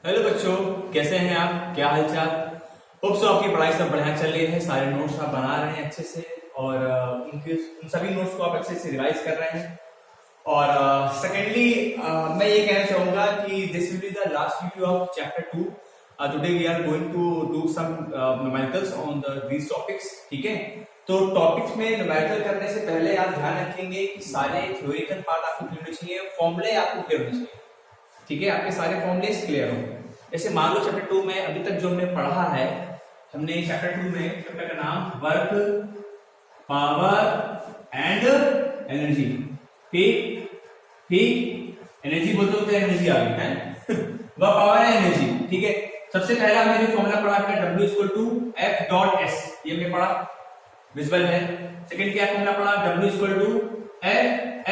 Hello बच्चों, कैसे हैं आप? क्या हाल चाल? होप सो आपकी पढ़ाई सब बढ़िया चल रही है। सारे नोट्स आप बना रहे हैं अच्छे से और उन सभी नोट्स को आप अच्छे से रिवाइज कर रहे हैं। और सेकेंडली मैं ये कहना चाहूंगा कि this will be the last video of chapter 2। Today we are going to do some numericals on these topics. ठीक है, तो टॉपिक्स में न्यूमेरिकल करने से पहले आप ध्यान रखेंगे कि सारे थ्योरिकल पार्ट आपको क्लियर होने चाहिए, फॉर्मूले आपको क्लियर होने चाहिए। ठीक है, आपके सारे फॉर्मूलेस क्लियर हो। जैसे मान लो चैप्टर 2 में अभी तक जो हमने पढ़ा है, हमने चैप्टर 2 में चैप्टर का नाम वर्क, पावर एंड एनर्जी। ठीक ठीक, एनर्जी बोलते होते हैं, एनर्जी आ गई है वह पावर है एनर्जी। ठीक है, सबसे पहला हमने जो फॉर्मूला पढ़ा था W equal to F dot S, ये हमने पढ़ा, विजुअल है। सेकंड क्या फॉर्मूला पढ़ा? W equal to F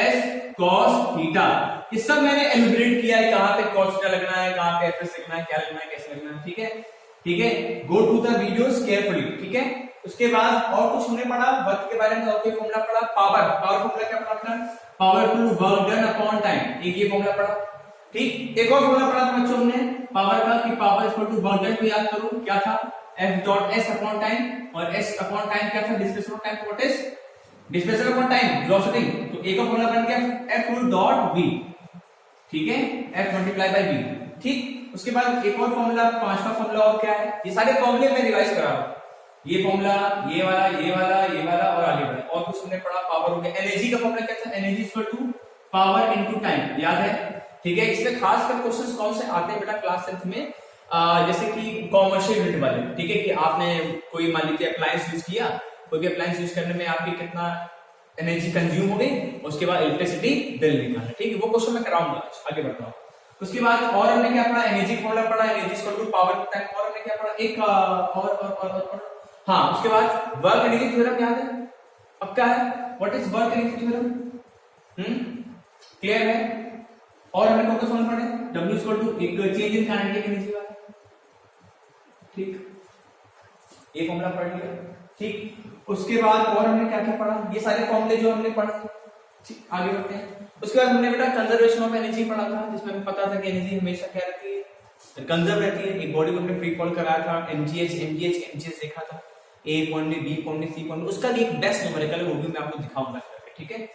S cos theta. ये सब मैंने एलिब्रेट किया है, कहां पे cos थीटा लगना है, कहां पे fs लगना है, क्या लगना है, कैसे लगना है। ठीक है ठीक है, go to the videos carefully. ठीक है, उसके बाद और कुछ हमने पढ़ा वर्क के बारे में, और कोई फॉर्मूला पढ़ा पावर फॉर्मूला क्या पढ़ा अपना? Power to work done upon time, एक ये फॉर्मूला पढ़ा। ठीक, एक और फॉर्मूला पढ़ा था बच्चों हमने पावर का, कि power equal to work done को याद करो, क्या था? F dot S upon time, और S अपॉन टाइम क्या था? Displacement of time. What is displacement of time? Velocity. तो एक और फॉर्मूला बन गया F डॉट V। ठीक है, F मल्टीप्लाई बाय V। ठीक, उसके बाद एक और फॉर्मूला, पांचवा फॉर्मूला और क्या है? ये सारे फॉर्मूले मैं रिवाइज करा रहा हूं, ये फॉर्मूला, ये वाला, ये वाला, ये वाला और आगे बढ़े। और कुछ हमने पढ़ा, पावर हो गया। एनर्जी का फॉर्मूला क्या था? Energy equal to power into time, याद है? ठीक है, इसमें खासकर क्वेश्चंस कौन से आते हैं बेटा क्लास 10th में? जैसे कि कॉमर्शियल यूनिट वाले। ठीक है, कि आपने कोई मान लीजिए अप्लायंस यूज किया, कोई भी अप्लायंस यूज करने में आपकी कितना एनर्जी कंज्यूम हो गई, उसके बाद इलेक्ट्रिसिटी बिल निकालना। ठीक है, वो क्वेश्चन मैं कराऊंगा, आगे बढ़ता हूं। उसके बाद और हमने क्या पढ़ा? एनर्जी फॉर्मूला पढ़ा, energy equal to power into time. और हमने क्या पढ़ा? एक और हाँ, उसके बाद वर्क एनर्जी थ्योरम याद है? पक्का है? What is work energy theorem? Clear है? और हमने कौन सा फॉर्मूला पढ़ा? W इक्वल टू एक चेंज इन काइनेटिक एनर्जी वाला। ठीक, ये फॉर्मूला पढ़ लिया। ठीक, उसके बाद और हमने क्या क्या पढ़ा? ये सारे फॉर्मूले जो हमने पढ़े। ठीक, आगे बढ़ते हैं। उसके बाद हमने बेटा कंजर्वेशन ऑफ एनर्जी पढ़ा था, जिसमें हमें पता था कि एनर्जी हमेशा क्या रहती है? कंजर्व रहती है। एक बॉडी को हमने फ्री फॉल कराया था, mgh देखा था, A पॉइंट में, B पॉइंट में, C पॉइंट में। उसका भी एक बेस्ट न्यूमेरिकल है, वो भी मैं आपको दिखाऊंगा। ठीक है,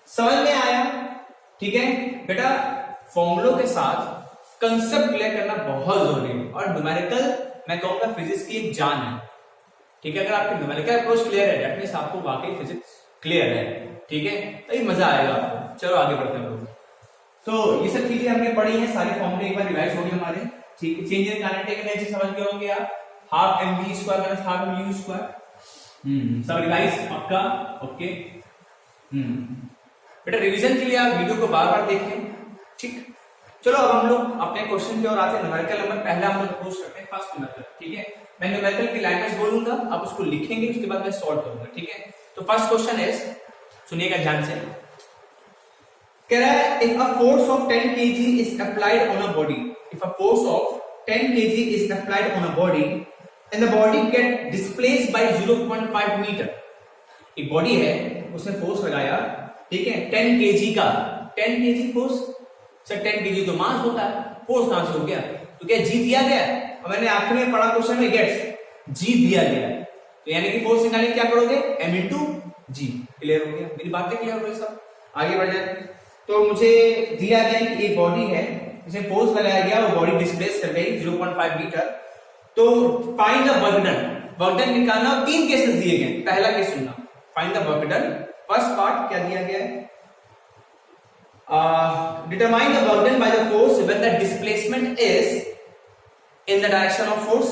समझ में आया? ठीक है बेटा, फॉर्मूलों के साथ कंसेप्ट क्लियर करना बहुत जरूरी है, और न्यूमेरिकल मैं कहूंगा फिजिक्स की एक जान है। ठीक है, अगर आपके न्यूमेरिकल अप्रोच क्लियर है, दैट मींस आपको वाकई फिजिक्स क्लियर है। ठीक है, तो ये मजा आएगा आपको। चलो आगे बढ़ते हैं लोग। तो ये सब चीजें हमने पढ़ी हैं, सारे फॉर्मूले एक बार रिवाइज हो गए हमारे। ठीक है, चेंज इन काइनेटिक एनर्जी समझ गए होंगे आप, half mv square minus half mu square. सब रिवाइज पक्का? ओके। बेटा रिवीजन के लिए आप वीडियो को बार बार देखें। ठीक, चलो अब हम लोग अपने क्वेश्चन की ओर आते हैं। न्यूमेरिकल नंबर पहला हम लोग अप्रोच करते हैं फर्स्ट न्यूमेरिकल। ठीक है, मैं न्यूमेरिकल की लैंग्वेज बोलूंगा, आप उसको लिखेंगे, उसके बाद मैं सॉल्व करूंगा। ठीक है, तो फर्स्ट क्वेश्चन इज, सुनिएगा ध्यान से। कह रहा है if a force of 10 kg is applied on a body, if a force of 10 kg is applied on a body and the body get displaced by 0.5 metre. एक बॉडी है, उसने force लगाया, ठीक है, 10 kg का, 10 kg फोर्स। सर 10 kg तो मास होता है, फोर्स कहां से हो गया? तो क्या जी दिया गया? और मैंने आखिर में पढ़ा क्वेश्चन में, गेट्स जी दिया गया है, तो यानी कि फोर्स निकालने क्या करोगे? m इंटू जी। क्लियर हो गया? मेरी बातें क्लियर हो गई सब? आगे बढ़ जाए। तो मुझे दिया गया कि एक बॉडी है, इसे फोर्स लगाया गया, वो बॉडी डिस्प्लेस कर गई 0.5 मीटर। तो find the work done, work done निकालना। तीन केसेस दिए गए, पहला केस सुनना, find the work done. First part क्या दिया गया है? Determine the work done by the force when the displacement is in the direction of force,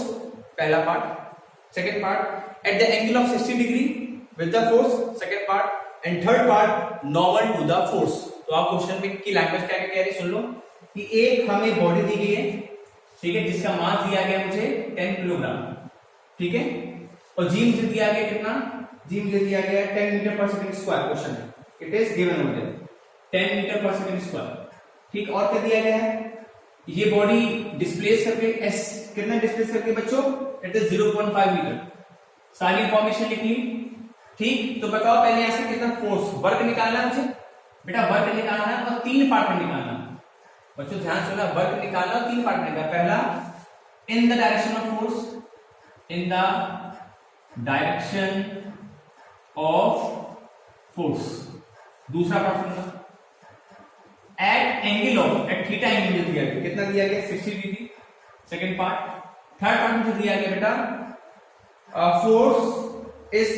पहला part. Second part, at the angle of 60 degree with the force, second part. And third part, normal to the force। तो आप question में की language क्या कह रही सुन लो, कि एक हमें बॉडी दी गई है, ठीक है, जिसका मास दिया गया मुझे 10 किलोग्राम। ठीक है, और जी मुझे दिया गया कितना? जी मुझे दिया गया 10 metre per second square. Question है, it is given over 10 metre per second square. ठीक, और क्या दिया गया है? ये बॉडी डिस्प्लेस करके एस कितना डिस्प्लेस करके बच्चों? It is 0.5 metre. सारी इंफॉर्मेशन लिख ली। ठीक, तो बताओ पहले ऐसे कितना फोर्स, वर्क निकालना मुझे बेटा, वर्क निकालना है और तीन पार्ट में निकालना। बच्चों ध्यान सुना, वर्क निकालना 3 पार्ट में। पहला in the direction of force, in the direction of force. दूसरा पार्ट सुनना, at angle of, at theta angle दिया गया, कितना दिया गया 60 degree. Second part. Third part में दिया गया बेटा force is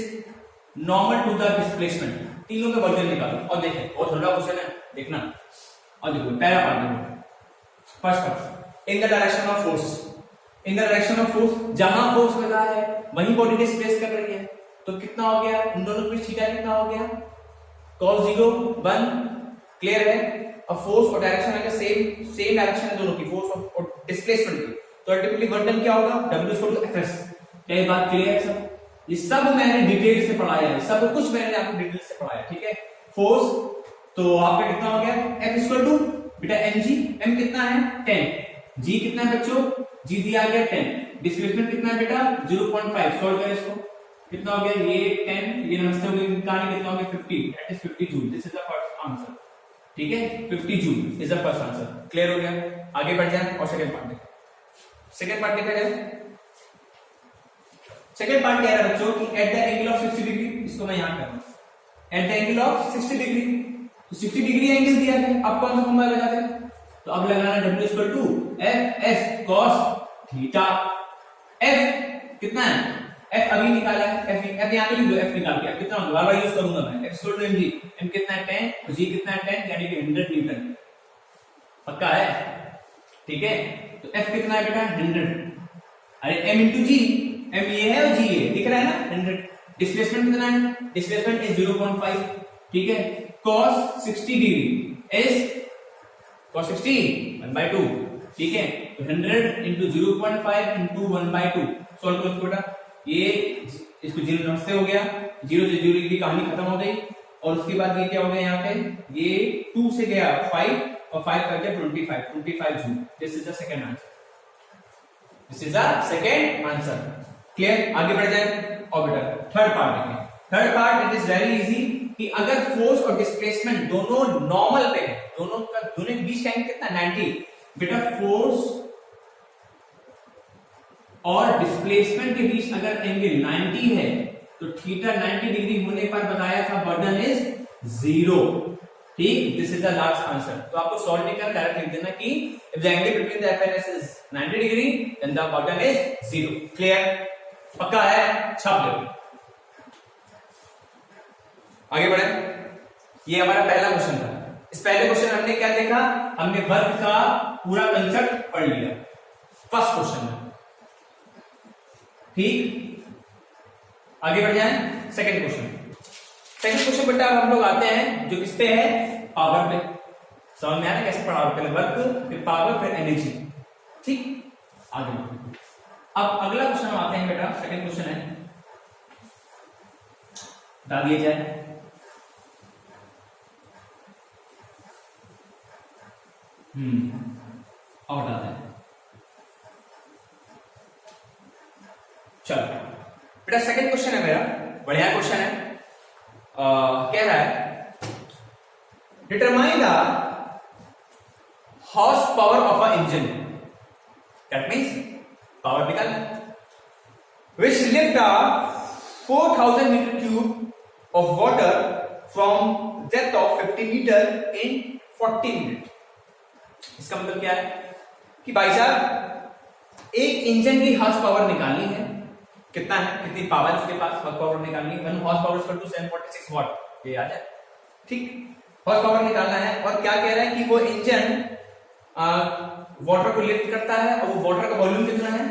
normal to the displacement. तीनों के वर्जन निकालो और देखें, और थोड़ा क्वेश्चन है देखना। और देखो पहला पार्ट देखो, first part in the direction of force. In the direction of force, जहां फोर्स लगा है वहीं बॉडी डिस्प्लेस कर रही है, तो कितना हो गया उन दोनों के बीच थीटा कितना हो गया cos 0 1। क्लियर है? अब फोर्स और डायरेक्शन है सेम डायरेक्शन है दोनों की, फोर्स और डिस्प्लेसमेंट की, तो अल्टीमेटली वर्क डन क्या होगा W Fs। क्या ये बात क्लियर है सब? ये सब मैंने डिटेल से पढ़ाया है, सब कुछ मैंने आपको डिटेल से पढ़ाया, ठीक है। फोर्स तो आपका कितना हो गया F बेटा mg, m कितना है 10, g कितना है बच्चों, g दिया गया 10, डिस्प्लेसमेंट कितना है बेटा 0.5। सॉल्व करें इसको, कितना हो गया ये 10, ये नमस्ते हो गया, निकालने कितना हो गया 50, that is 50 joule. This is the first answer, ठीक है, 50 joule is the first answer. Clear हो गया? आगे बढ़ जाए और सेकंड पार्ट देखें। सेकंड पार्ट देखा जाए, सेकंड पार्ट कह रहा है बच्चों कि at the angle of 60 degree, इसको मैं यहां कर रहा हूं, at the angle of 60 degree, तो 60 डिग्री एंगल दिया गया। अब कौन सा फॉर्मूला लगा दें, तो अब लगाना W equal to Fs cos theta. F कितना है, F अभी निकाला है, F यहां पे लिख दो, F निकाल के कितना होगा बार बार यूज करूंगा मैं। F equal to mg, m कितना है 10, तो g कितना है 10, यानी कि 100 न्यूटन। पक्का है? ठीक है, तो F कितना है बेटा 100, अरे m इंटू जी, m ये है और g ये दिख रहा है ना 100। डिस्प्लेसमेंट कितना है, डिस्प्लेसमेंट इज 0.5, ठीक है। cos 60 डिग्री इज cos 60 1/2, ठीक है। तो 100 इंटू 0.5 इंटू 1/2, सॉल्व करो बेटा। ये इसको 0 नमस्ते हो गया, 0 से 0 की कहानी खत्म हो गई, और उसके बाद ये क्या हो गया यहाँ पे, ये 2 से गया 5 और 5 कर गया 25 joule. This is the second answer, this is the second answer. Clear? आगे बढ़ जाए और बेटा थर्ड पार्ट देखें। Third part it is very easy कि अगर फोर्स और डिस्प्लेसमेंट दोनों नॉर्मल पे है, दोनों के बीच का एंगल कितना 90, बेटा फोर्स और डिस्प्लेसमेंट के बीच अगर एंगल 90 है तो थीटा 90 डिग्री होने पर बताया था बर्डन इज 0, ठीक। This is the last answer. तो आपको सॉल्व नहीं करना, डायरेक्ट लिख देना कि if the angle between the F and S is 90 degree then the work done is 0। Clear? पक्का है? छाप लो। आगे बढ़े, ये हमारा पहला क्वेश्चन था। इस पहले क्वेश्चन हमने क्या देखा, हमने वर्क का पूरा कंसेप्ट पढ़ लिया फर्स्ट क्वेश्चन में, ठीक। आगे बढ़ जाए सेकंड क्वेश्चन। सेकंड क्वेश्चन बेटा हम लोग आते हैं जो किस पे है, पावर पे। समझ में आया कैसे पढ़ा, पहले वर्क फिर पावर फिर एनर्जी, ठीक। आगे अब अगला क्वेश्चन हम आते हैं बेटा, सेकंड क्वेश्चन है, बता दिया जाए। और डालते हैं, चलो बेटा सेकंड क्वेश्चन है मेरा, बढ़िया क्वेश्चन है। कह रहा है determine the horse power of a engine, that means power निकालना, which lift a 4000 metre cube of water from depth of 50 metre in 40 minute. इसका मतलब क्या है कि भाई साहब एक इंजन की हॉर्स पावर निकालनी है, कितना है, कितनी पावर उसके पास, हॉर्स पावर निकालनी है, 1 हॉर्स पावर इक्वल टू 746 वाट, ये आ जाए, ठीक। हॉर्स पावर निकालना है, और क्या कह रहा है कि वो इंजन वाटर को लिफ्ट करता है, और वो वाटर का वॉल्यूम कितना है,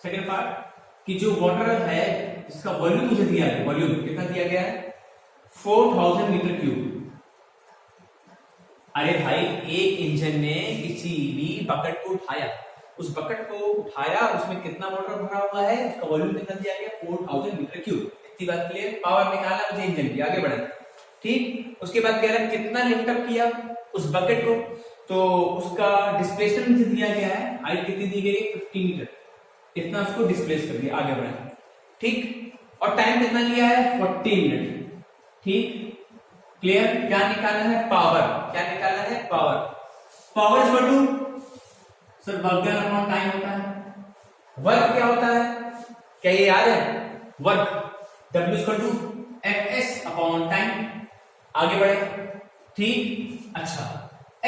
सेकंड पार्ट कि जो वाटर है जिसका वॉल्यूम मुझे दिया है, वॉल्यूम कितना दिया गया है 4000 मीटर क्यूब। अरे भाई एक इंजन ने किसी भी बकेट को उठाया, उस बकेट को उठाया, उसमें कितना वाटर भरा हुआ है, उसका वॉल्यूम कितना दिया गया 4000 मीटर क्यूब। इतनी बात क्लियर? पावर निकालना मुझे इंजन की, आगे बढ़े, ठीक। उसके बाद कह रहा है कितना लिफ्ट अप किया उस बकेट को, तो उसका डिस्प्लेसमेंट मुझे दिया गया है, हाइट कितनी दी गई है 50 मीटर, इतना उसको डिस्प्लेस कर दिया, आगे बढ़े, ठीक। और टाइम कितना लिया है 40 मिनट, ठीक। क्लियर? क्या निकालना है, पावर, क्या निकालना है, power. Power equal to sir work done upon time होता है। वर्क क्या होता है, क्या ये याद है? Work W equal to Fs upon time. आगे बढ़े, ठीक। अच्छा,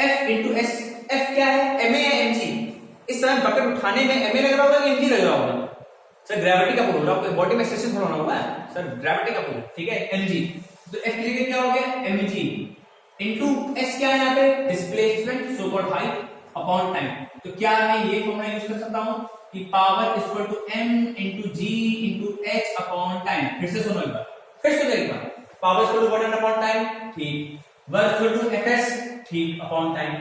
F इंटू एस, F क्या है? MA या mg? इस समय बकेट उठाने में MA लग रहा होगा कि mg लग रहा होगा? सर ग्रेविटी का पुल हो रहा है, बॉडी में स्टेशन थोड़ा होना हुआ है सर, ग्रेविटी का पुल, ठीक है, mg। तो F की जगह क्या हो गया? mg इंटू s क्या है यहाँ पे? Displacement so called height upon time. तो क्या मैं ये फॉर्मूला यूज कर सकता हूं कि power equal to m into g into h upon time. फिर से सुनो एक बार, फिर सुनो एक बार। Power equal to what upon time, ठीक। वर्क इक्वल टू fs, ठीक, अपॉन टाइम।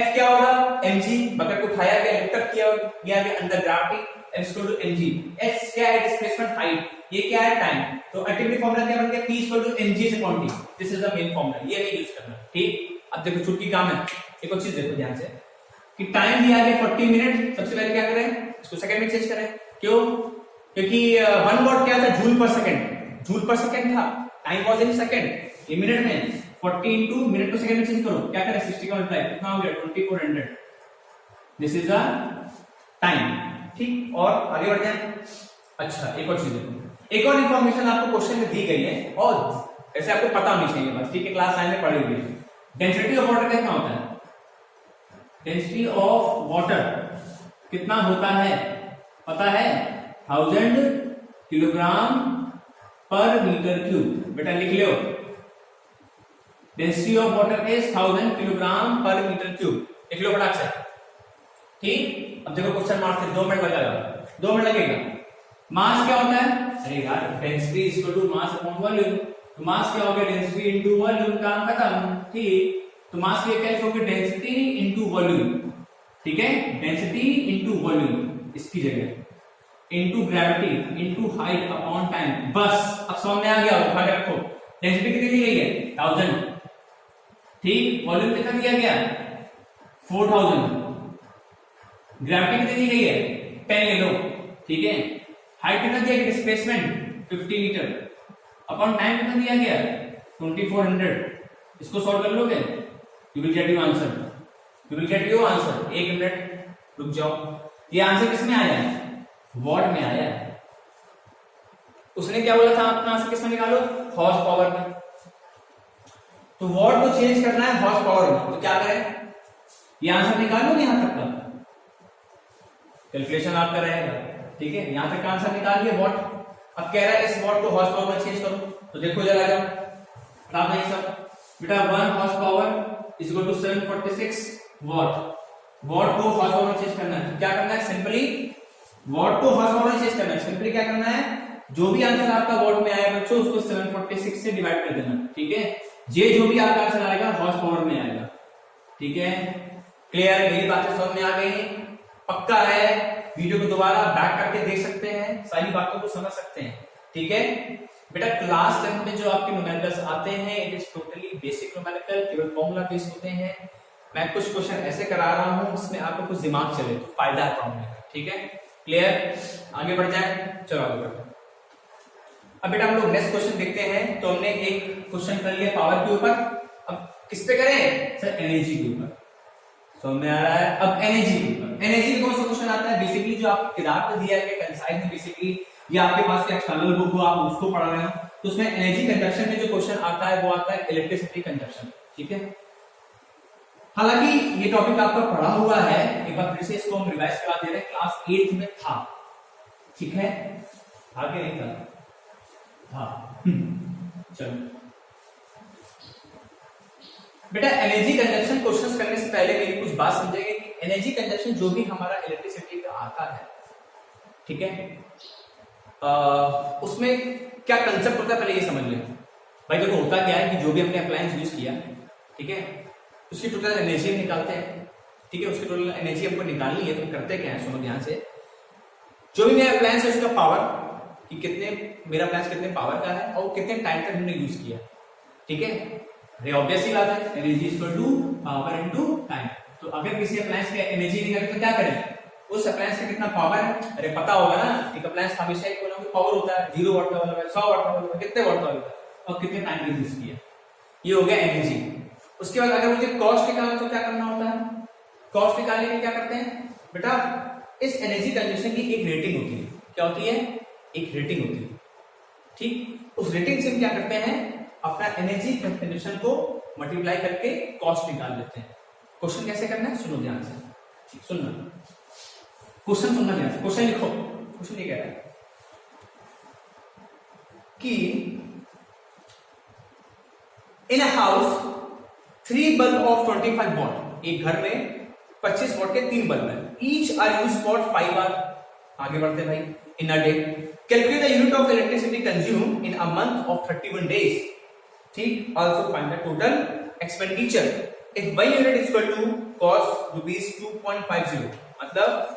f क्या होगा? mg, बकेट को उठाया गया, लिफ्ट अप किया गया under gravity, m equal to mg। h क्या है? डिस्प्लेसमेंट हाइट, ये क्या है? टाइम। तो अल्टीमेट फॉर्मूला क्या बन गया? p equal to mg upon t। This is the main formula, ये नहीं यूज करना, ठीक। अब देखो चुटकी काम है, एक और चीज देखो ध्यान से कि टाइम दिया गया 40 मिनट। सबसे पहले क्या करें? इसको सेकंड में चेंज करें। क्यों? क्योंकि 1 वॉट क्या था? जूल पर सेकंड, जूल पर सेकंड था, टाइम वाज इन सेकंड, ये मिनट में 40 इनटू मिनट को सेकंड में चेंज करो, क्या करें? 60 का मल्टीप्लाई, कितना हो गया? 2400। दिस इज द टाइम, ठीक। और आगे बढ़ जाए। अच्छा, एक और चीज देखो, एक और इंफॉर्मेशन आपको क्वेश्चन में दी गई है और ऐसे आपको पता होनी चाहिए बस, ठीक है, क्लास 9 में पढ़ी हुई है। डेंसिटी ऑफ वाटर कितना होता है? डेंसिटी ऑफ वाटर कितना होता है पता है? 1000 किलोग्राम पर मीटर क्यूब। बेटा लिख लो, density of water is 1000 kilogram per metre cube. लिख लो फटाक से, ठीक। अब देखो क्वेश्चन मार्क से 2 मिनट लगेगा, 2 मिनट लगेगा। मास क्या होता है? अरे यार, density is equal to mass upon volume. तो मास क्या हो गया? डेंसिटी इनटू वॉल्यूम, काम खत्म, ठीक। तो मास की क्या होगी? डेंसिटी इनटू वॉल्यूम, ठीक है, डेंसिटी इनटू वॉल्यूम इसकी जगह, into gravity into height upon time. बस अब समझ में आ गया, उठा के रखो। डेंसिटी कितनी दी गई है? 1000, ठीक। वॉल्यूम कितना दिया गया? 4000। ग्रेविटी कितनी दी गई है? 10 ले लो, ठीक है। हाइट कितना दिया गया? डिस्प्लेसमेंट 50 मीटर अपॉन टाइम कितना दिया गया? 2400। इसको सॉल्व कर लोगे, you will get your answer, you will get your answer. 1 minute रुक जाओ। ये आंसर किसमें आया है? वॉट में आया है। उसने क्या बोला था? अपना आंसर किसमें निकालो? हॉर्स पावर में। तो वॉट को चेंज करना है हॉर्स पावर में, तो क्या करें? ये आंसर निकाल लो यहां तक का, कैलकुलेशन आपका रहेगा, ठीक है। यहां तक का आंसर निकाल लिया वॉट। अब कह रहा है इस वॉट को हॉर्स पावर में चेंज करो, तो देखो जरा जाओ, बता नहीं सब बेटा। 1 horse power is equal to 746 watt. Watt को हॉर्स पावर में चेंज करना है, तो क्या करना है? सिंपली वॉट को हॉर्स पावर में चेंज करना है। सिंपली क्या करना है? जो भी आंसर आपका वॉट में आया बच्चों, उसको 746 से डिवाइड कर देना, ठीक है। ये जो भी आपका आंसर आएगा हॉर्स पावर में आएगा, ठीक है। क्लियर? मेरी बातें समझ में आ गई? पक्का है? वीडियो को दोबारा बैक करके देख सकते हैं, सारी बातों को समझ सकते हैं, ठीक है। बेटा क्लास 10 में जो आपके न्यूमेरिकल्स आते हैं, it is totally basic numerical, केवल फॉर्मूला बेस्ड होते हैं। मैं कुछ क्वेश्चन ऐसे करा रहा हूं जिसमें आपको कुछ दिमाग चले, तो फायदा है पढ़ने का, ठीक है। क्लियर? आगे बढ़ जाए, चलो आगे बढ़ते हैं। अब बेटा हम लोग नेक्स्ट क्वेश्चन देखते हैं। तो हमने एक क्वेश्चन कर लिया पावर के ऊपर, अब किस पे करें? सर एनर्जी के ऊपर। समझ में आ रहा है? अब एनर्जी के ऊपर, एनर्जी में कौन सा क्वेश्चन आता है? बेसिकली जो आपको किताब में दिया गया कंसाइज में, बेसिकली या आपके पास एक्सटर्नल बुक हो, आप उसको पढ़ रहे हो, तो उसमें एनर्जी कंजप्शन में जो क्वेश्चन आता है वो आता है इलेक्ट्रिसिटी कंजप्शन, ठीक है। हालांकि ये टॉपिक आपका पढ़ा हुआ है, एक बार फिर से इसको हम रिवाइज करा दे रहे हैं, क्लास 8 में था, ठीक है, आगे नहीं था, हाँ। चलो बेटा, एनर्जी कंजप्शन क्वेश्चंस करने से पहले मेरी कुछ बात समझेंगे कि एनर्जी कंजप्शन जो भी हमारा इलेक्ट्रिसिटी का आता है, ठीक है, उसमें क्या कंसेप्ट होता है पहले ये समझ लें। भाई देखो होता क्या है कि जो भी हमने अप्लायंस यूज किया, ठीक है, उसकी टोटल एनर्जी हम निकालते हैं, ठीक है। उसकी टोटल एनर्जी हमको निकालनी है, तो करते क्या है, सुनो ध्यान से। जो भी मेरा अप्लायंस है उसका पावर, कि कितने मेरा अप्लायंस कितने पावर का है और कितने टाइम तक हमने यूज किया, ठीक है। ऑब्वियस ही बात है, energy equal to power into time. तो अगर किसी अप्लायंस की एनर्जी निकाले तो क्या करें? उस अप्लायंस का कितना पावर है, अरे पता होगा ना, एक अप्लायंस हमेशा एक कोई पावर होता है, 0 वाट का वाला है, 100 वाट का वाला है, कितने वाट का वाला है और कितने टाइम यूज किया, ये हो गया एनर्जी। उसके बाद अगर मुझे कॉस्ट निकालना तो क्या करना होता है? कॉस्ट निकालने के लिए क्या करते हैं बेटा, इस एनर्जी कंजप्शन की एक रेटिंग होती है। क्या होती है? एक रेटिंग होती है, ठीक। उस रेटिंग से हम क्या करते हैं, अपना एनर्जी कंजप्शन को मल्टीप्लाई करके कॉस्ट निकाल लेते हैं। क्वेश्चन कैसे करना है सुनो ध्यान से, ठीक, सुनना क्वेश्चन, सुनना ध्यान से, क्वेश्चन लिखो। क्वेश्चन ये कह रहा है कि in a house 3 bulb of 25 watt, एक घर में 25 वॉट के 3 बल्ब है, each are use for 5 hour. आगे बढ़ते भाई, in a day calculate the unit of electricity consume in a month of 31 days, ठीक। Also find the total expenditure if 1 unit is equal to cost rupees 2.50। मतलब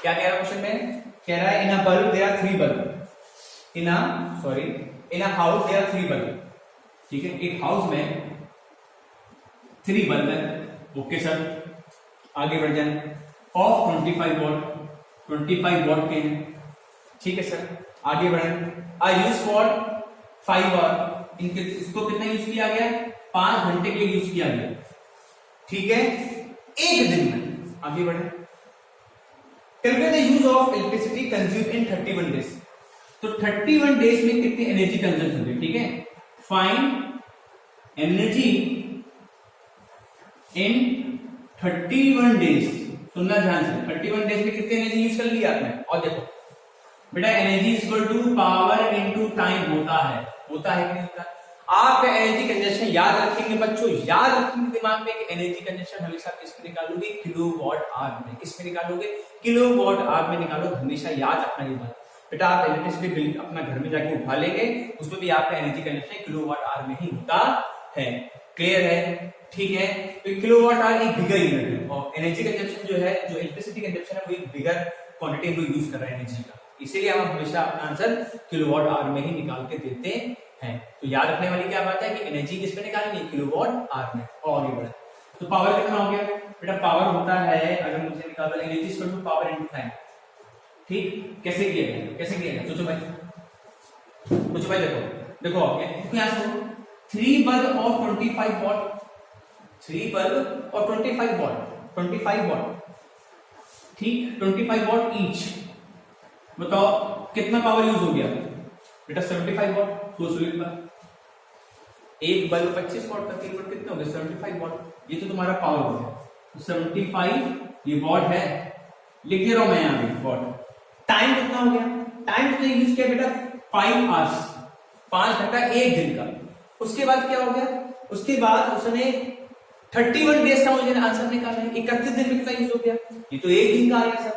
क्या कह रहा है question में, कह रहा है in a bulb there are 3 bulb, in a house there are 3 bulb, ठीक है। एक हाउस में 3 बल्ब है, ओके सर। आगे बढ़ जाए, ऑफ 25 वॉट, 25 वॉट के हैं, ठीक है सर। आगे बढ़े, आई यूज फॉर 5 आवर, इनके इसको कितना यूज किया गया, 5 घंटे के लिए यूज किया गया, ठीक है, एक दिन में। आगे बढ़े, calculate the use of electricity consume in 31 days, तो 31 डेज में कितनी एनर्जी कंज्यूम होगी, ठीक है। फाइंड एनर्जी इन 31 डेज, सुनना ध्यान से, 31 डेज में कितनी एनर्जी यूज कर ली आपने। और देखो बेटा, energy equal to power into time होता है कि नहीं होता। आप एनर्जी कंजप्शन याद रखेंगे बच्चों, याद रखेंगे दिमाग में कि एनर्जी कंजप्शन हमेशा किसमें निकालोगे, किलोवाट आवर में। किसमें निकालोगे, किलोवाट आवर में निकालो, हमेशा याद रखना ये बात। बेटा आप इलेक्ट्रिसिटी बिल अपना घर में जाके उठा लेंगे, उसमें भी आपका एनर्जी कंजप्शन किलोवाट आवर में ही होता है। क्लियर है, ठीक है। तो किलोवाट आवर एक बिगर यूनिट है, और एनर्जी कंजप्शन जो है, जो इलेक्ट्रिसिटी कंजप्शन है, वो एक बिगर क्वांटिटी को यूज कर रहा है एनर्जी का, इसीलिए हम हमेशा अपना आंसर किलोवाट आवर में ही निकाल के देते हैं। तो याद रखने वाली क्या बात है कि एनर्जी किस पे निकालनी है, किलोवाट आवर में। और आगे बढ़े, तो पावर कितना हो गया बेटा, पावर होता है, अगर मुझे निकालना energy equal to power into time, ठीक। कैसे किया गया, कैसे किया गया, सोचो भाई, सोचो भाई, देखो यहां से 3 बल्ब और 25 वॉट, 3 बल्ब और 25 वॉट, 25 वॉट, ठीक, 25 वॉट ईच। बताओ कितना पावर यूज हो गया बेटा, 75 वॉट। सोच लो एक बार, एक बल्ब 25 वॉट का, 3 वॉट कितने हो गए, 75 वॉट। ये तो तुम्हारा पावर हो गया, 75 ये वॉट है, लिख दे रहा हूं मैं यहां पे वॉट। टाइम कितना हो गया, टाइम तो यूज किया बेटा 5 आवर्स, 5 घंटा एक दिन का। उसके बाद क्या हो गया, उसके बाद उसने 31 डेज का मुझे आंसर निकालना है, 31 दिन में कितना यूज हो गया, ये तो एक दिन का आ गया सर,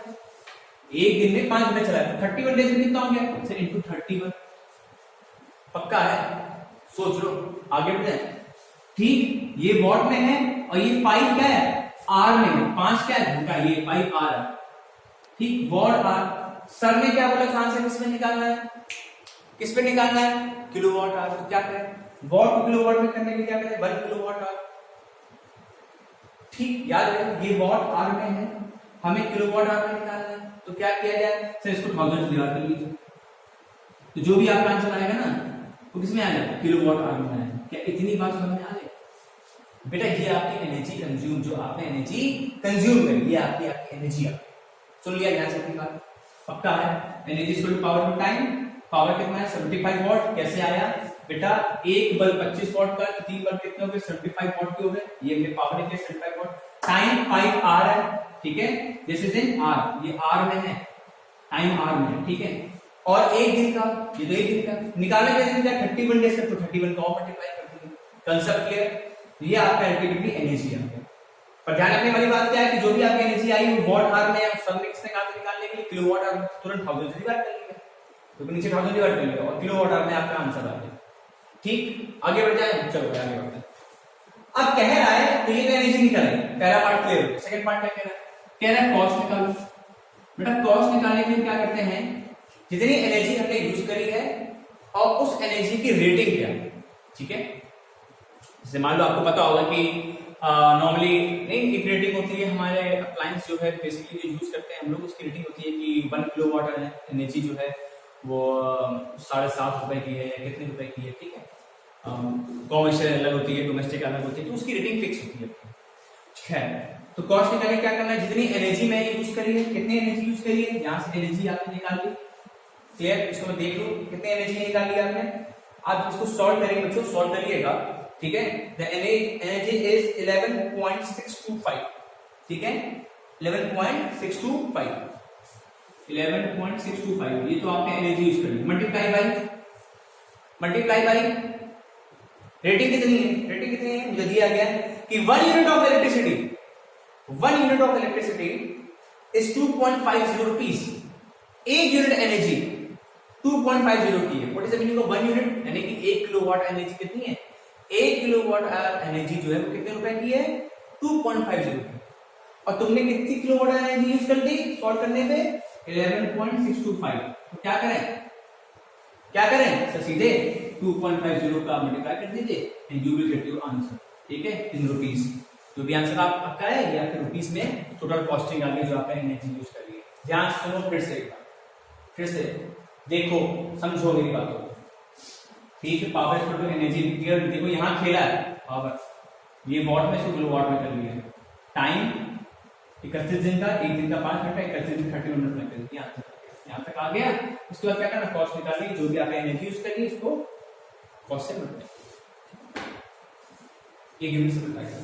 एक दिन में 5 घंटे चला है, 31 डेज में कितना हो गया सर, इंटू 31। पक्का है, सोच लो, आगे बढ़े, ठीक। ये वॉट में है और ये 5 क्या है, आर में है, 5 क्या है घंटा, ये 5 आर है, ठीक। वॉट आर, सर ने क्या बोला था आंसर किसमें निकालना है, किस पे निकालना है, किलोवाट आवर। तो क्या करें, वॉट को किलोवाट में करने के लिए क्या करें, 1 किलोवाट आवर, ठीक। याद रखें ये वॉट आवर में है, हमें किलोवाट आवर में निकालना है, तो क्या किया जाए सर, इसको 1000 से डिवाइड कर लीजिए, तो जो भी आपका आंसर आएगा ना वो किसमें आ जाएगा, किलोवाट आवर में आएगा। क्या इतनी बात समझ में आ गई बेटा, ये आपकी एनर्जी कंज्यूम, जो आपने एनर्जी कंज्यूम करी, ये आपकी एनर्जी है। सुन लिया ध्यान से अपनी बात, पक्का है। Energy equal to power to time, power कितना है 75 वॉट। कैसे आया बेटा, एक बल्ब 25 वॉट का, 3 बल्ब कितने हो गए 75 वॉट के हो गए, ये हमने पावर लिख दिया 75 वॉट। टाइम 5 आर है, ठीक है, दिस इज इन आर, ये आर में है, टाइम आर में है, ठीक है। और एक दिन का, ये तो एक दिन का निकालने के दिन का 31 डेज का, तो 31 को और मल्टीप्लाई कर दीजिए। कंसेप्ट क्लियर, ये आपका एल्टीमेटली एनर्जी है। पर ध्यान रखने वाली बात क्या है कि जो भी आपकी एनर्जी आई वो वॉट आवर में, सब ने किसने कहा था निकालने के लिए, किलोवाट आवर में, तुरंत 1000 से डिवाइड कर लिया, तो नीचे 1000 डिवाइड कर लिया और किलोवाट आवर में आपका आंसर आ गया, ठीक। आगे बढ़ जाए, चलो आगे बढ़ते हैं। अब कह रहा है तो ये एनर्जी निकाले, पहला पार्ट क्लियर हो गया। सेकंड पार्ट क्या कह रहा है कॉस्ट निकालो। बेटा कॉस्ट निकालने के लिए क्या करते हैं, जितनी एनर्जी हमने यूज करी है और उस एनर्जी की रेटिंग क्या है, ठीक है। जैसे मान लो आपको पता होगा कि नॉर्मली नहीं, एक रेटिंग होती है हमारे अप्लायंस जो है बेसिकली जो यूज करते हैं हम लोग, उसकी रेटिंग होती है कि 1 किलोवाट एनर्जी जो है वो 7.5 रुपए की है या कितने रुपए की है, ठीक है। कॉमर्शियल अलग होती है, डोमेस्टिक अलग होती है, तो उसकी रेटिंग फिक्स होती है, ठीक है। तो कॉस्ट निकालने क्या करना है, जितनी एनर्जी मैंने यूज करी है, कितनी एनर्जी यूज करी है, यहां से एनर्जी आपने निकाल ली। क्लियर, इसको मैं देख लूं कितनी एनर्जी निकाल ली आपने। आप इसको सॉल्व करेंगे बच्चों, सॉल्व करिएगा, ठीक है। द एनर्जी इज 11.625, ठीक है, 11.625, 11.625, ये तो आपने एनर्जी यूज करी। मल्टीप्लाई बाई रेटिंग कितनी है, रेटिंग कितनी है मुझे दिया गया कि 1 unit of electricity, 1 unit of electricity is 2.50 rupees. 1 unit energy 2.50 की है। What is the meaning of 1 unit, यानी कि 1 किलोवाट एनर्जी कितनी है, 1 किलोवाट एनर्जी जो है वो कितने रुपए की है, 2.50 की। और तुमने कितनी किलोवाट एनर्जी यूज कर दी सॉल्व करने पे, 11.625। तो क्या करें सर, सीधे 2.50 का मल्टीप्लाई कर दीजिए and you will get your answer, ठीक है, इन रुपीस। जो भी आंसर आपका है या फिर रुपीस में टोटल कॉस्टिंग आ गई जो आपने एनर्जी यूज कर ली है। ध्यान सुनो फिर से देखो, समझो मेरी बात को, ठीक है। पावर इक्वल टू एनर्जी, देखो यहाँ खेला है पावर, ये वॉट में से किलोवाट में कर लिया है। टाइम 31 दिन का, एक दिन का 5 घंटा, 31 दिन 30 मिनट में कर दिया, यहाँ तक आ गया। उसके बाद क्या करना, कॉस्ट निकालनी, जो भी आपने एनर्जी यूज करी इसको कॉस्ट से मल्टीप्लाई, ये गिवन से मल्टीप्लाई कर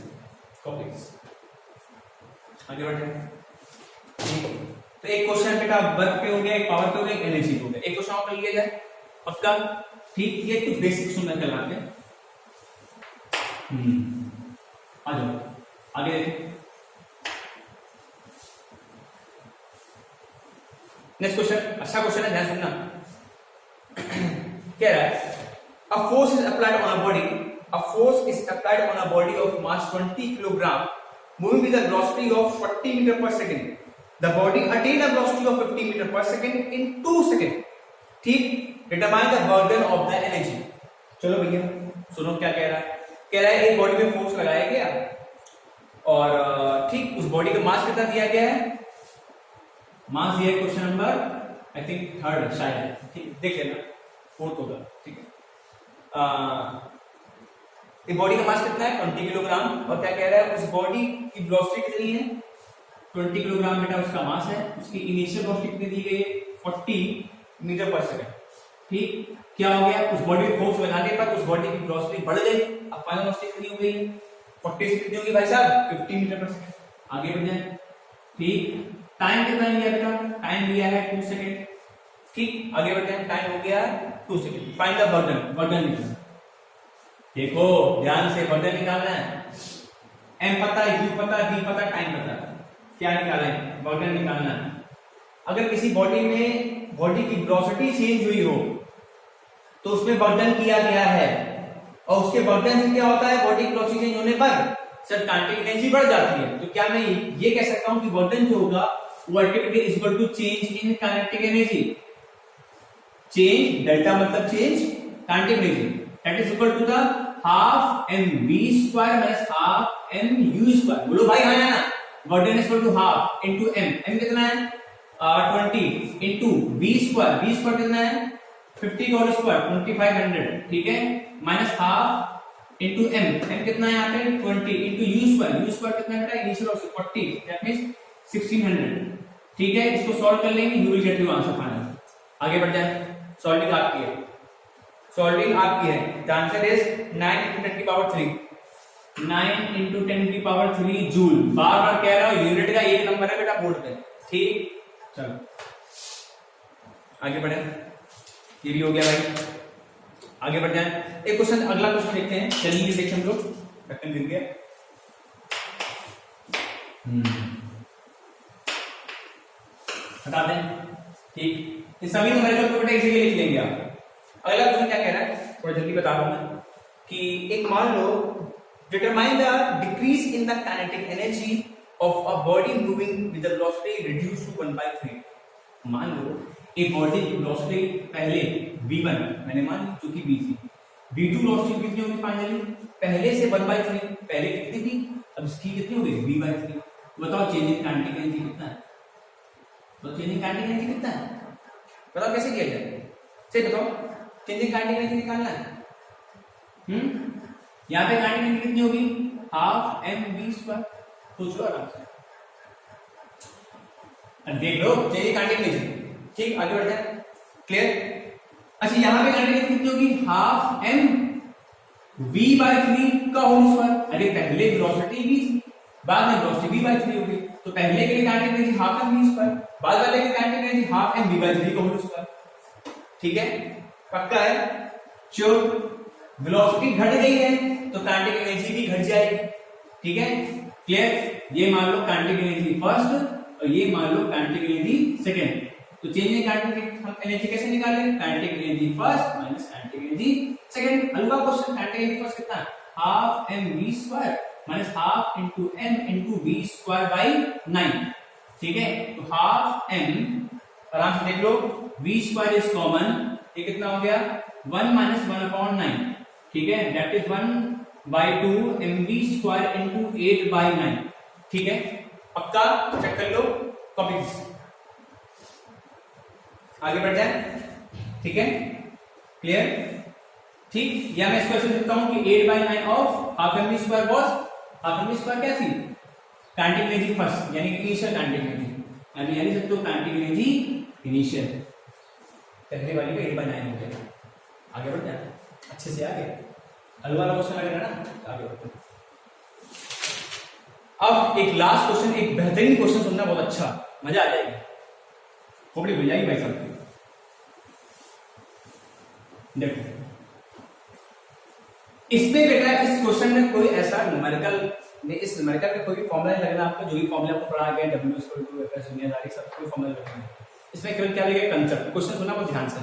कॉपीज। आगे बढ़ते, तो एक क्वेश्चन बेटा वर्क पे हो गया, एक पावर पे हो गया, एक एनर्जी पे हो गया। एक क्वेश्चन और कर लिया जाए पक्का, ठीक। ये कुछ बेसिक सुनना करवाते हैं। आ जाओ आगे देखिए। नेक्स्ट क्वेश्चन, अच्छा क्वेश्चन है, ध्यान सुनना। कह रहा है a force is applied on a body, a force is applied on a body of mass 20 kilogram moving with a velocity of 40 meter per second. The body attain a velocity of 50 meter per second in 2 seconds. ठीक, determine the burden of the energy. चलो भैया सुनो क्या कह रहा है, कह रहा है एक बॉडी में फोर्स लगाया गया और ठीक उस बॉडी का मास कितना दिया गया है, मास दिया है question number I think 3rd शायद, ठीक देख लेना 4th होगा, ठीक है। एक बॉडी का मास कितना है 20 किलोग्राम, और क्या कह रहा है उस बॉडी की वेलोसिटी कितनी है 20 किलोग्राम, बेटा उसका मास है, उसकी इनिशियल वेलोसिटी कितनी दी गई है 40 मीटर पर सेकंड, ठीक। क्या हो गया, उस बॉडी में फोर्स लगाने पर उस बॉडी की वेलोसिटी बढ़ गई, अब फाइनल वेलोसिटी कितनी हो गई 40 से कितनी होगी भाई साहब 50 मीटर पर सेकंड। आगे बढ़ जाए, ठीक। टाइम कितना लिया बेटा, टाइम लिया है 2 सेकंड, ठीक। आगे बढ़ते हैं, टाइम हो गया 2 सेकंड। फाइंड द बर्डन निकालना, देखो ध्यान से बर्डन निकालना है। एम पता, यू पता, डी पता, टाइम पता, क्या निकालना है, बर्डन निकालना है। अगर किसी बॉडी में बॉडी की वेलोसिटी चेंज हुई हो तो उसमें बर्डन किया गया है, और उसके बर्डन से क्या होता है, बॉडी की वेलोसिटी चेंज होने पर सर काइनेटिक एनर्जी बढ़ जाती है। तो क्या मैं ये कह सकता हूं कि बर्डन जो होगा वो ultimately is equal to change in kinetic energy. Change delta मतलब change kinetic energy, that is equal to the half m v square minus half m u square. बोलो भाई हाँ ना, work done is equal to half into m, m कितना है 20 into we square कितना है 50 का होल स्क्वायर 2500, ठीक है, minus half into m, m कितना है यहाँ पे 20 इनटू यू स्क्वायर कितना है इनिशियल ऑफ 40, दैट मींस 1600, ठीक है। इसको सॉल्व कर लेंगे, you will get your answer final. आगे बढ़ जाए, सॉल्विंग आपकी है, सॉल्विंग आपकी है। द आंसर इज 9 into 10 की पावर 3, 9 into 10 की पावर 3 जूल। बार बार कह रहा हूं यूनिट का एक नंबर है बेटा बोर्ड पे, ठीक। चलो आगे बढ़े, ये भी हो गया भाई। आगे बढ़ जाए, एक क्वेश्चन, अगला क्वेश्चन देखते हैं, चलिए देखते हैं हम लोग, ढक्कन गिर गया, हटा दें, ठीक। इस सभी न्यूमेरिकल को बेटा इजीली लिख लेंगे आप। अगला क्वेश्चन क्या कह रहा है, थोड़ा जल्दी बता रहा हूं मैं, कि एक मान लो determine the decrease in the kinetic energy of a body moving with the velocity reduce to 1/3। मान लो एक बॉडी की वेलोसिटी पहले v1 मैंने मान ली जो कि v थी, v2 वेलोसिटी कितनी होगी फाइनली पहले से 1/3, पहले कितनी थी अब इसकी कितनी हो गई v/3। बताओ चेंज इन काइनेटिक एनर्जी कितना है, तो चेंज इन काइनेटिक एनर्जी कितना है बताओ, कैसे किया जाए, सही बताओ, चेंज इन काइनेटिक एनर्जी निकालना है। यहाँ पे काइनेटिक एनर्जी कितनी होगी हाफ एम वी स्क्वायर, सोच लो आराम से, देख लो चलिए कांटेक्ट लीजिए। ठीक, आगे बढ़ते हैं। क्लियर? अच्छा यहाँ पे कांटेक्ट कितनी होगी, हाफ एम v बाई 3 का होल स्क्वायर। अरे पहले वेलोसिटी v बाद में वेलोसिटी v बाई 3 होगी, तो पहले के लिए कांटेक्ट लीजिए हाफ एम v स्क्वायर, बाद वाले के लिए कांटेक्ट लीजिए हाफ एम v बाई 3 का होल स्क्वायर। ठीक है, पक्का है? जो वेलोसिटी घट गई है तो कांटेक्ट एनर्जी भी घट जाएगी। ठीक है, क्लियर? ये मान लो कांटेक्ट एनर्जी फर्स्ट और ये मान लो कांटेक्ट एनर्जी सेकंड, तो चेंज में कांटेक्ट हम एनर्जी कैसे निकालें, kinetic energy first minus kinetic energy second. हल्का क्वेश्चन, कांटेक्ट एनर्जी फर्स्ट कितना है, half m v square minus half into m into v square by 9। ठीक है, तो हाफ एम आराम से देख लो, वी स्क्वायर इज कॉमन, ये कितना हो गया 1 माइनस 1/9। ठीक है, that is 1/2 m v square into 8/9। ठीक है, पक्का? चेक कर लो कॉपीज, आगे बढ़ जाए। ठीक है, क्लियर? ठीक, या मैं इसको ऐसे लिखता हूं कि 8/9 of half m v square was, half m v square क्या थी, कांटेक्ट एनर्जी फर्स्ट यानी कि इनिशियल कांटेक्ट एनर्जी, यानी यानी सकते हो कांटेक्ट एनर्जी इनिशियल, पहले वाली का 8/9 हो गया। आगे बढ़ जाए, अच्छे से आगे, हलवा वाला क्वेश्चन लग रहा है ना, आगे बढ़ते हैं। अब एक लास्ट क्वेश्चन, एक बेहतरीन क्वेश्चन सुनना, बहुत अच्छा, मजा आ जाएगी, खोपड़ी खुल जाएगी भाई साहब। देखो इसमें बेटा, इस क्वेश्चन में कोई ऐसा न्यूमेरिकल में, इस न्यूमेरिकल का कोई भी फॉर्मूला नहीं लगना आपको, जो भी फॉर्मूला आपको पढ़ा गया W = F दुनियादारी सब कोई फॉर्मूला लगना है। इसमें केवल क्या लगेगा, कंसेप्ट। क्वेश्चन सुनना बहुत ध्यान से,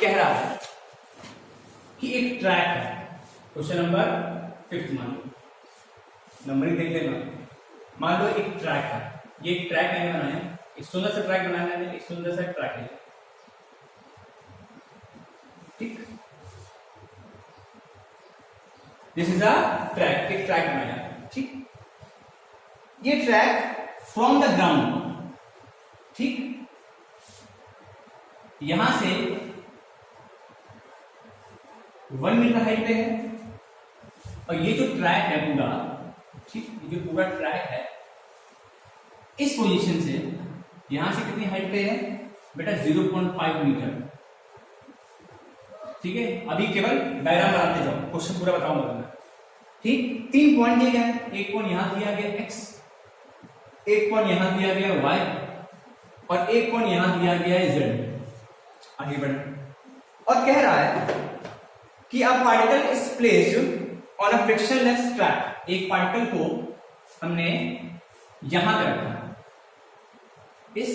कह रहा है कि एक ट्रैक है, क्वेश्चन नंबर 5 मान लो, नंबरिंग देख लेना, मान लो एक ट्रैक है, ये एक ट्रैक मैंने बनाया, एक सुंदर सा ट्रैक बनाना है, एक सुंदर सा ट्रैक है। ठीक, दिस इज अ ट्रैक, एक ट्रैक बनाया। ठीक, ये ट्रैक फ्रॉम द ग्राउंड, ठीक, यहां से 1 मीटर हाइट पे है, और ये जो ट्रैक है पूरा, ठीक, ये जो पूरा ट्रैक है, इस पोजीशन से यहां से कितनी हाइट पे है बेटा, 0.5 मीटर। ठीक है, अभी केवल डायग्राम बनाते जाओ, क्वेश्चन पूरा बताऊंगा मैं। ठीक, 3 पॉइंट दिए गए, एक पॉइंट यहां दिया गया x, एक पॉइंट यहां दिया गया y, और एक पॉइंट यहां दिया गया है z। आगे बढ़े, और कह रहा है कि a particle is placed on a frictionless track, एक पार्टिकल को हमने यहां पे रखा, इस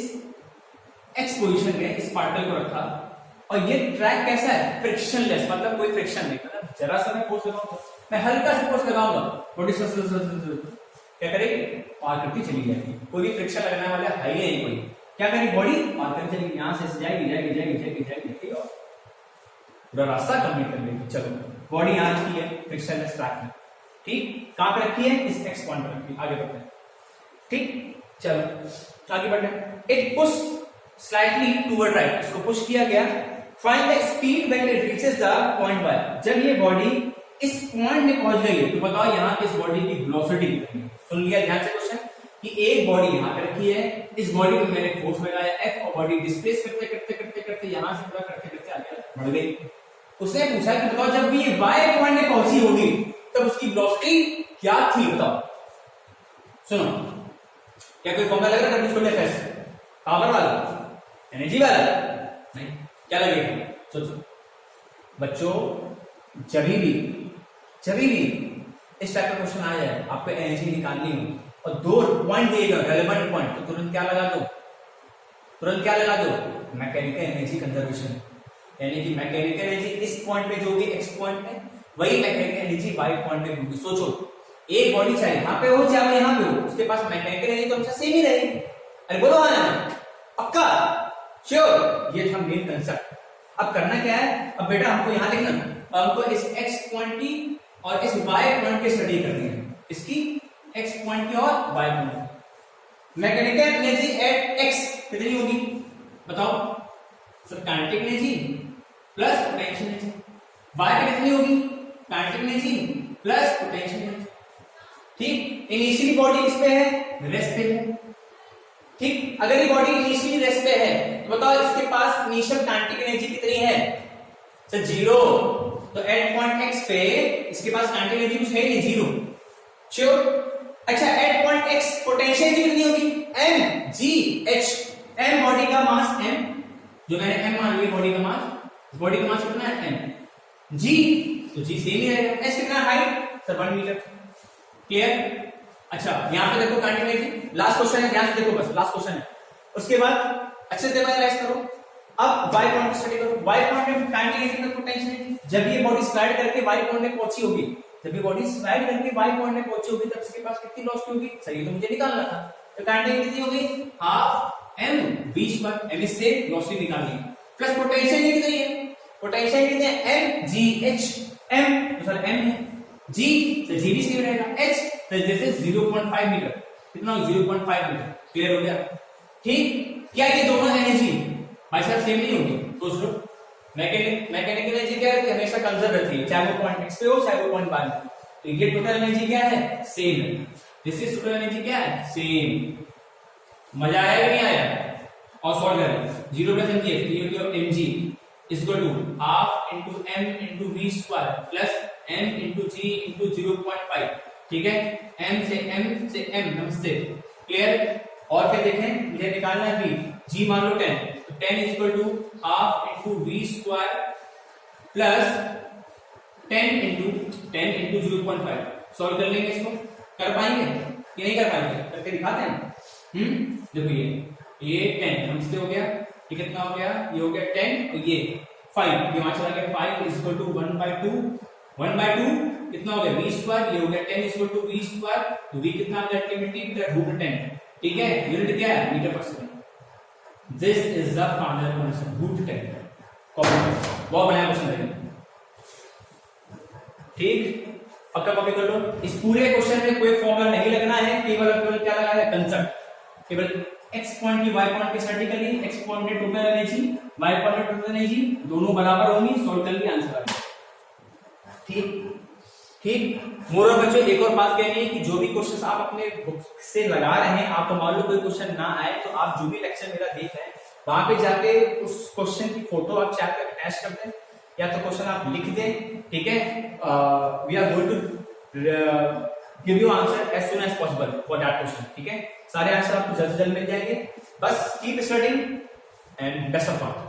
x पोजीशन में इस पार्टिकल को रखा, और ये ट्रैक कैसा है, फ्रिक्शनलेस, मतलब कोई फ्रिक्शन नहीं, मतलब जरा सा मैं फोर्स लगाऊंगा, मैं हल्का सा फोर्स लगाऊंगा, बॉडी क्या करेगी, पार करती चली जाएगी, कोई फ्रिक्शन लगाने वाला है ही नहीं, कोई क्या करेगी, बॉडी पार करती चलेगी, यहां से जाएगी जाएगी जाएगी जाएगी जाएगी, और पूरा रास्ता कंप्लीट कर लेगी। चलो, बॉडी यहां रखी है फ्रिक्शनलेस ट्रैक में, ठीक, कहां पे रखी है, इस x पॉइंट पर रखी है। आगे बढ़ते हैं, ठीक, चलो आगे बढ़ते हैं। It push slightly toward right, इसको पुश किया गया, find the speed when it reaches the point y, जब ये बॉडी इस पॉइंट में पहुंच गई है तो बताओ यहां इस बॉडी की वेलोसिटी कितनी है। सुन लिया ध्यान से क्वेश्चन, कि एक बॉडी यहां पे रखी है, इस बॉडी में मैंने फोर्स लगाया F, और बॉडी डिस्प्लेस करते करते करते करते यहां से पूरा करते करते आगे बढ़ गई। उसने पूछा कि बताओ जब भी ये y पॉइंट में पहुंची होगी तब उसकी वेलोसिटी क्या थी, बताओ। सुनो, क्या कोई फॉर्मूला लग रहा है W = पावर वाला, एनर्जी वाला? नहीं, क्या लगेगा, सोचो बच्चों। जब भी इस टाइप का क्वेश्चन आ जाए, आपको एनर्जी निकालनी हो और 2 पॉइंट दिए गए रेलेवेंट पॉइंट, तो तुरंत क्या लगा दो, मैकेनिकल एनर्जी कंजर्वेशन, यानी कि मैकेनिकल एनर्जी इस पॉइंट पे जो होगी x पॉइंट पे, वही मैकेनिकल एनर्जी y पॉइंट पे होगी। सोचो, एक बॉडी चाहे यहां पे हो चाहे यहां पे हो, उसके पास मैकेनिकल एनर्जी तो हमेशा सेम ही रहेगी। अरे बोलो हाँ ना, पक्का, श्योर, ये था मेन कंसेप्ट। अब करना क्या है, अब बेटा हमको यहां लिखना, हमको इस x पॉइंट की और इस y पॉइंट की स्टडी करनी है, इसकी x पॉइंट की और y point. Mechanical energy at x कितनी होगी बताओ, sir kinetic energy plus potential energy, y की कितनी होगी, kinetic energy plus potential energy. ठीक, इनिशियली बॉडी किस पे है, रेस्ट पे है। ठीक, अगर ये बॉडी इनिशियली रेस्ट पे है तो बताओ इसके पास इनिशियल काइनेटिक एनर्जी कितनी है? तो 0। तो एट पॉइंट x पे इसके पास काइनेटिक एनर्जी कुछ है नहीं, 0। श्योर? अच्छा, at point x potential energy कितनी होगी? mgh। m बॉडी का मास, m जो मैंने m मान लिया बॉडी का मास, बॉडी का मास कितना है? m। g तो g सेम ही रहेगा। h कितना? Height, sir 1 metre. क्लियर? अच्छा, यहां पे देखो काइनेटिक एनर्जी, लास्ट क्वेश्चन है, ध्यान से देखो, बस लास्ट क्वेश्चन है। उसके बाद अच्छे से एनालाइज करो। अब y पॉइंट स्टडी करो। y पॉइंट में काइनेटिक एनर्जी का पोटेंशियल एनर्जी, जब ये बॉडी स्लाइड करके y पॉइंट में पहुंची होगी, जब ये बॉडी स्लाइड करके y पॉइंट में पहुंची होगी तब इसके पास कितनी वेलोसिटी होगी? सर ये तो मुझे निकालना था। तो काइनेटिक एनर्जी कितनी होगी? Half m v square, m इससे वेलोसिटी निकालनी है, प्लस पोटेंशियल एनर्जी कितनी है? पोटेंशियल कितनी है? mgh। m तो सर m है, g तो g भी सेम रहेगा, h तो जैसे 0.5 मीटर, कितना? 0.5 मीटर। क्लियर हो गया? ठीक, क्या ये दोनों एनर्जी भाई साहब सेम नहीं होगी? सोच लो, मैकेनिकल एनर्जी क्या रहती है? हमेशा कंजर्व रहती है, चाहे वो पॉइंट x पे हो चाहे वो पॉइंट y पे। तो ये टोटल एनर्जी क्या है? सेम है। दिस इज टोटल एनर्जी क्या है? सेम। मजा आया कि नहीं आया? और सॉल्व करें। 0 प्लस mg, ये हो गया mg equal to half into m into v square plus m into g into 0.5। ठीक है, m से m नमस्ते। क्लियर? और क्या देखें, मुझे निकालना है v, g मान लो 10, तो 10 equal to half into v square plus 10 into 0.5। Solve कर लेंगे इसको, कर पाएंगे कि नहीं कर पाएंगे? करके दिखाते हैं। देखो ये 10 नमस्ते हो गया, ये कितना हो गया? ये हो गया 10, और ये 5, ये वहां चला गया 5 इक्वल टू 1/2। 1/2 कितना हो गया? v square. ये हो गया 10 इक्वल टू v स्क्वायर, तो v कितना आ गया? √10। ठीक है, यूनिट क्या है? Metre per second. This is the final answer, √10। Copy बहुत बढ़िया क्वेश्चन है। ठीक, पक्का कॉपी कर लो। इस पूरे क्वेश्चन में कोई फॉर्मूला नहीं लगना है, केवल क्या लगा है? कंसेप्ट। केवल x पॉइंट की y पॉइंट की स्टडी करी, x पॉइंट में टोटल एनर्जी, y पॉइंट में टोटल एनर्जी, दोनों बराबर होंगी, सॉल्व कर लिया, आंसर आ गया। ठीक ठीक। मोर और बच्चों, एक और बात कहनी है कि जो भी क्वेश्चंस आप अपने बुक से लगा रहे हैं, आपको मान लो कोई क्वेश्चन ना आए तो आप जो भी लेक्चर मेरा देख रहे हैं वहां पे जाके उस क्वेश्चन की फोटो आप चाहे तो अटैच कर दें, या तो क्वेश्चन आप लिख दें। ठीक है, we are going to give you answer as soon as possible for that question. ठीक है, सारे आंसर आपको जल्द से जल्द मिल जाएंगे। बस keep studying and best of luck.